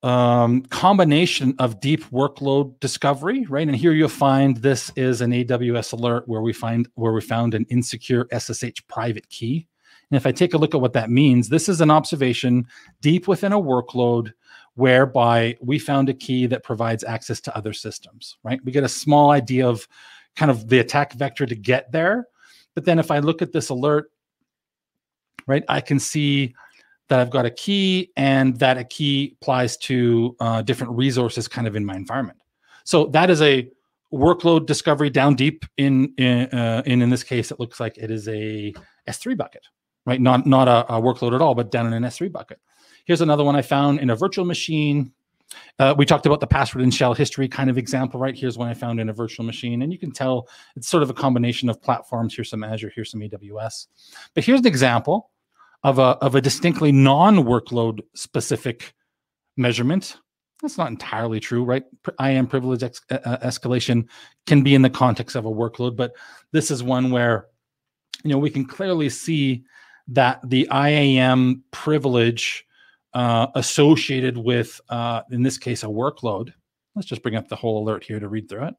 combination of deep workload discovery, right? And here you'll find this is an AWS alert where we found an insecure SSH private key. And if I take a look at what that means, this is an observation deep within a workload whereby we found a key that provides access to other systems, right? We get a small idea of kind of the attack vector to get there. But then if I look at this alert, right, I can see that I've got a key and that a key applies to different resources kind of in my environment. So that is a workload discovery down deep in this case, it looks like it is a S3 bucket, right? Not a workload at all, but down in an S3 bucket. Here's another one I found in a virtual machine. We talked about the password and shell history kind of example, right? Here's one I found in a virtual machine. And you can tell it's sort of a combination of platforms. Here's some Azure, here's some AWS. But here's an example of a distinctly non-workload specific measurement. That's not entirely true, right? IAM privilege escalation can be in the context of a workload, but this is one where, we can clearly see that the IAM privilege associated with, in this case, a workload. Let's just bring up the whole alert here to read through it.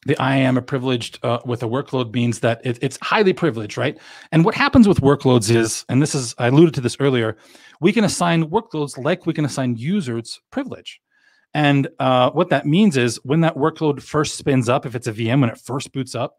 The IAM privileged with a workload means that it's highly privileged, right? And what happens with workloads is, and this is, I alluded to this earlier, we can assign workloads like we can assign users privilege. And what that means is when that workload first spins up, if it's a VM, when it first boots up,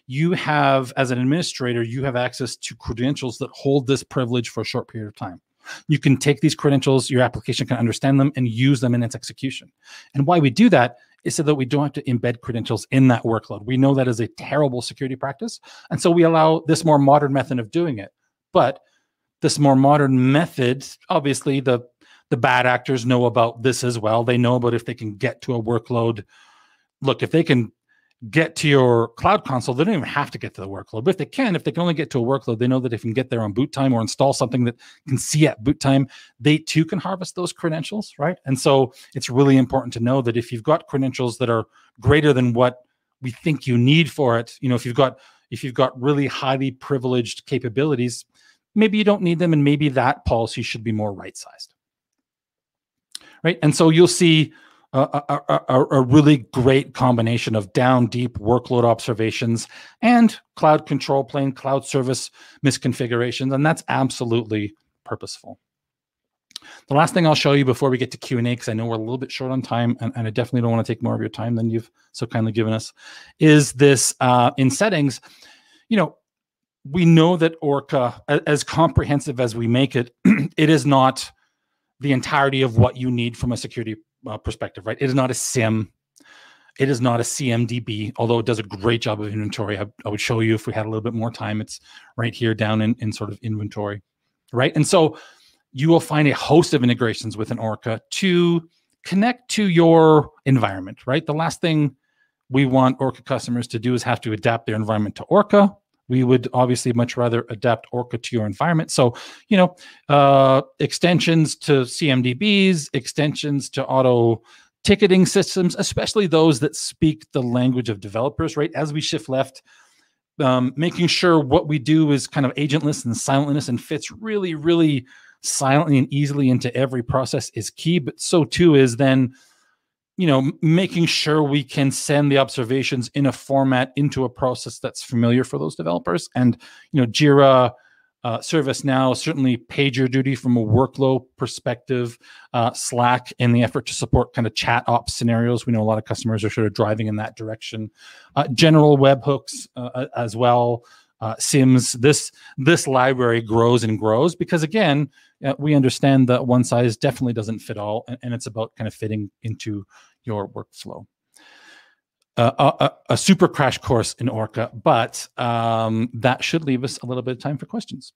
you have, as an administrator, you have access to credentials that hold this privilege for a short period of time. You can take these credentials, your application can understand them and use them in its execution. And why we do that is so that we don't have to embed credentials in that workload. We know that is a terrible security practice. And so we allow this more modern method of doing it. But this more modern method, obviously the bad actors know about this as well. They know about if they can get to a workload. Look, if they can get to your cloud console, they don't even have to get to the workload. But if they can only get to a workload, they know that if they can get there on boot time or install something that can see at boot time, they too can harvest those credentials, right? And so it's really important to know that if you've got credentials that are greater than what we think you need for it, if you've got really highly privileged capabilities, maybe you don't need them, and maybe that policy should be more right-sized, right? And so you'll see a really great combination of down deep workload observations and cloud control plane, cloud service misconfigurations, and that's absolutely purposeful. The last thing I'll show you before we get to Q&A, because I know we're a little bit short on time, and I definitely don't want to take more of your time than you've so kindly given us, is this in settings. We know that Orca, as comprehensive as we make it, it is not the entirety of what you need from a security perspective, right? It is not a SIM. It is not a CMDB, although it does a great job of inventory. I would show you if we had a little bit more time. It's right here down in sort of inventory, right? And so you will find a host of integrations within Orca to connect to your environment, right? The last thing we want Orca customers to do is have to adapt their environment to Orca. We would obviously much rather adapt Orca to your environment. So, extensions to CMDBs, extensions to auto ticketing systems, especially those that speak the language of developers, right? As we shift left, making sure what we do is kind of agentless and silentless and fits really, really silently and easily into every process is key. But so too is then, making sure we can send the observations in a format into a process that's familiar for those developers. And, Jira, ServiceNow, certainly PagerDuty from a workload perspective, Slack in the effort to support kind of chat ops scenarios. We know a lot of customers are sort of driving in that direction. General webhooks as well. SIMs, this library grows and grows because, again, we understand that one size definitely doesn't fit all, and it's about kind of fitting into your workflow. A super crash course in Orca, but that should leave us a little bit of time for questions.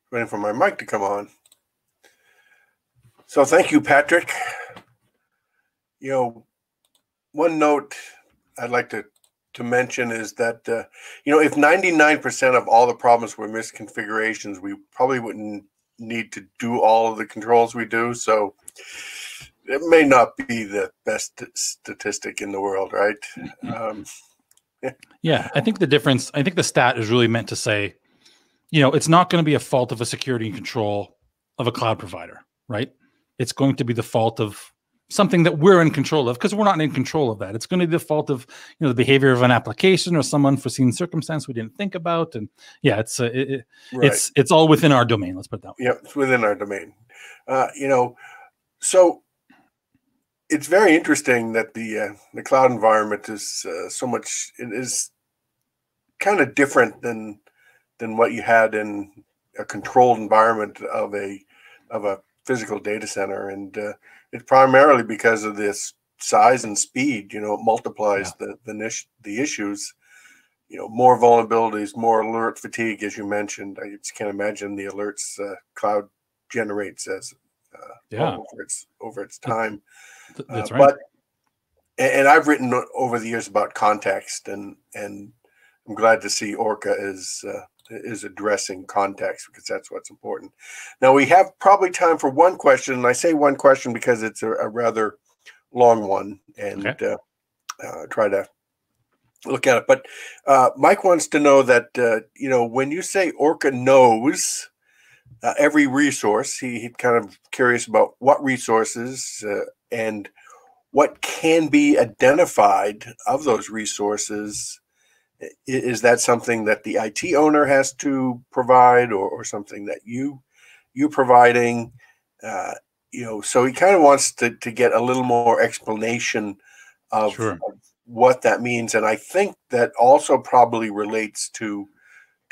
Waiting for my mic to come on. So thank you, Patrick. One note I'd like to mention is that, if 99% of all the problems were misconfigurations, we probably wouldn't need to do all of the controls we do. So it may not be the best statistic in the world, right? Yeah, I think the stat is really meant to say, it's not going to be a fault of a security and control of a cloud provider, right? It's going to be the fault of something that we're in control of, because we're not in control of that. It's going to be the fault of the behavior of an application or some unforeseen circumstance we didn't think about. And yeah, it's all within our domain. Let's put it that way. Yeah, it's within our domain. So it's very interesting that the cloud environment is it is kind of different than what you had in a controlled environment of a physical data center, and it's primarily because of this size and speed. It multiplies the issues. More vulnerabilities, more alert fatigue, as you mentioned. I just can't imagine the alerts cloud generates as over its time. That's right. And I've written over the years about context, and I'm glad to see Orca is addressing context, because that's what's important. Now we have probably time for one question, and I say one question because it's a rather long one, and try to look at it. But Mike wants to know that when you say Orca knows every resource, he's kind of curious about what resources and what can be identified of those resources. Is that something that the IT owner has to provide, or something that you're providing? So he kind of wants to get a little more explanation of what that means. And I think that also probably relates to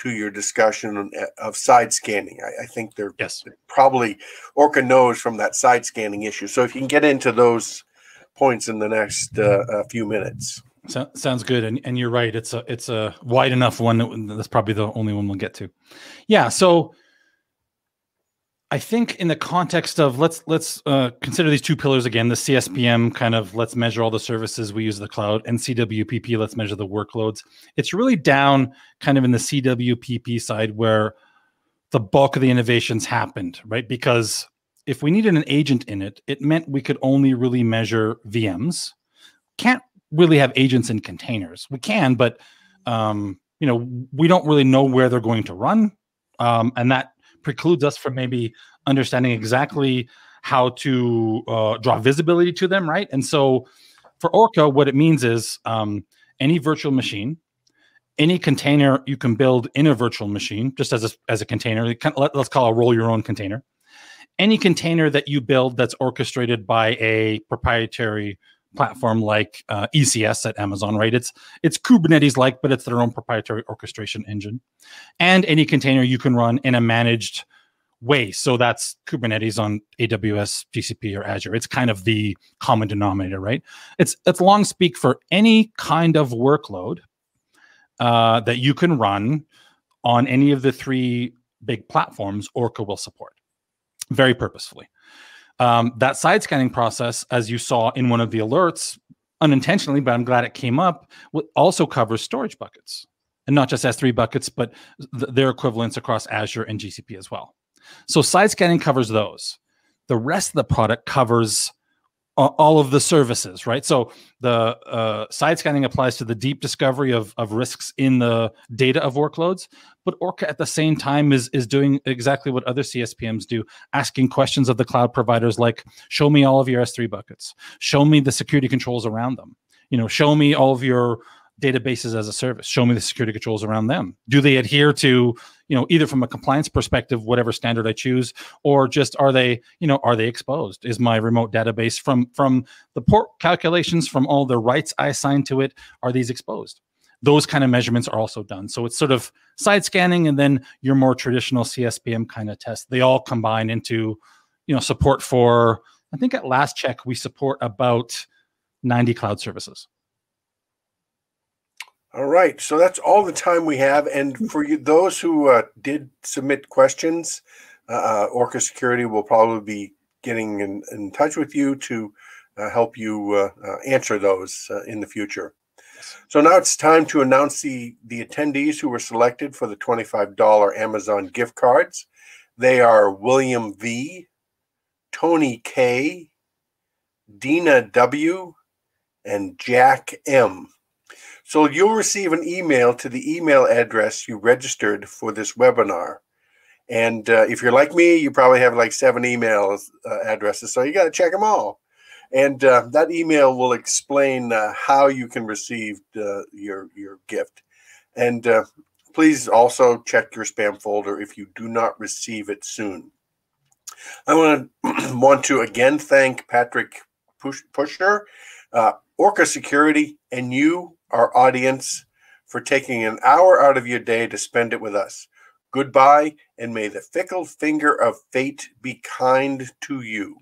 your discussion of side scanning. I think they're probably Orca knows from that side scanning issue. So if you can get into those points in the next few minutes. Sounds good, and you're right. It's a wide enough one that's probably the only one we'll get to. Yeah. So I think in the context of let's consider these two pillars again: the CSPM, kind of let's measure all the services we use the cloud, and CWPP, let's measure the workloads. It's really down kind of in the CWPP side where the bulk of the innovations happened, right? Because if we needed an agent in it, it meant we could only really measure VMs. Can't really have agents in containers. We can, but we don't really know where they're going to run, and that precludes us from maybe understanding exactly how to draw visibility to them, right? And so, for Orca, what it means is any virtual machine, any container you can build in a virtual machine, just as a container. Let's call a roll your own container. Any container that you build that's orchestrated by a proprietary platform like ECS at Amazon, right? It's Kubernetes-like, but it's their own proprietary orchestration engine. And any container you can run in a managed way. So that's Kubernetes on AWS, GCP, or Azure. It's kind of the common denominator, right? It's long speak for any kind of workload that you can run on any of the three big platforms Orca will support, very purposefully. That side scanning process, as you saw in one of the alerts, unintentionally, but I'm glad it came up, also covers storage buckets. And not just S3 buckets, but their equivalents across Azure and GCP as well. So side scanning covers those. The rest of the product covers all of the services, right? So the side scanning applies to the deep discovery of risks in the data of workloads, but Orca at the same time is doing exactly what other CSPMs do, asking questions of the cloud providers like, show me all of your S3 buckets, show me the security controls around them, show me all of your databases as a service, show me the security controls around them. Do they adhere to, either from a compliance perspective, whatever standard I choose, or just are they exposed? Is my remote database from the port calculations, from all the rights I assign to it, are these exposed? Those kind of measurements are also done. So it's sort of side scanning and then your more traditional CSPM kind of test. They all combine into, support for, I think at last check, we support about 90 cloud services. All right, so that's all the time we have. And for you, those who did submit questions, Orca Security will probably be getting in touch with you to help you answer those in the future. So now it's time to announce the attendees who were selected for the $25 Amazon gift cards. They are William V., Tony K., Dina W., and Jack M. So you'll receive an email to the email address you registered for this webinar. And if you're like me, you probably have like 7 email addresses, so you got to check them all. And that email will explain how you can receive your gift. And please also check your spam folder if you do not receive it soon. I want to again thank Patrick Pushor, Orca Security, and you, our audience, for taking an hour out of your day to spend it with us. Goodbye, and may the fickle finger of fate be kind to you.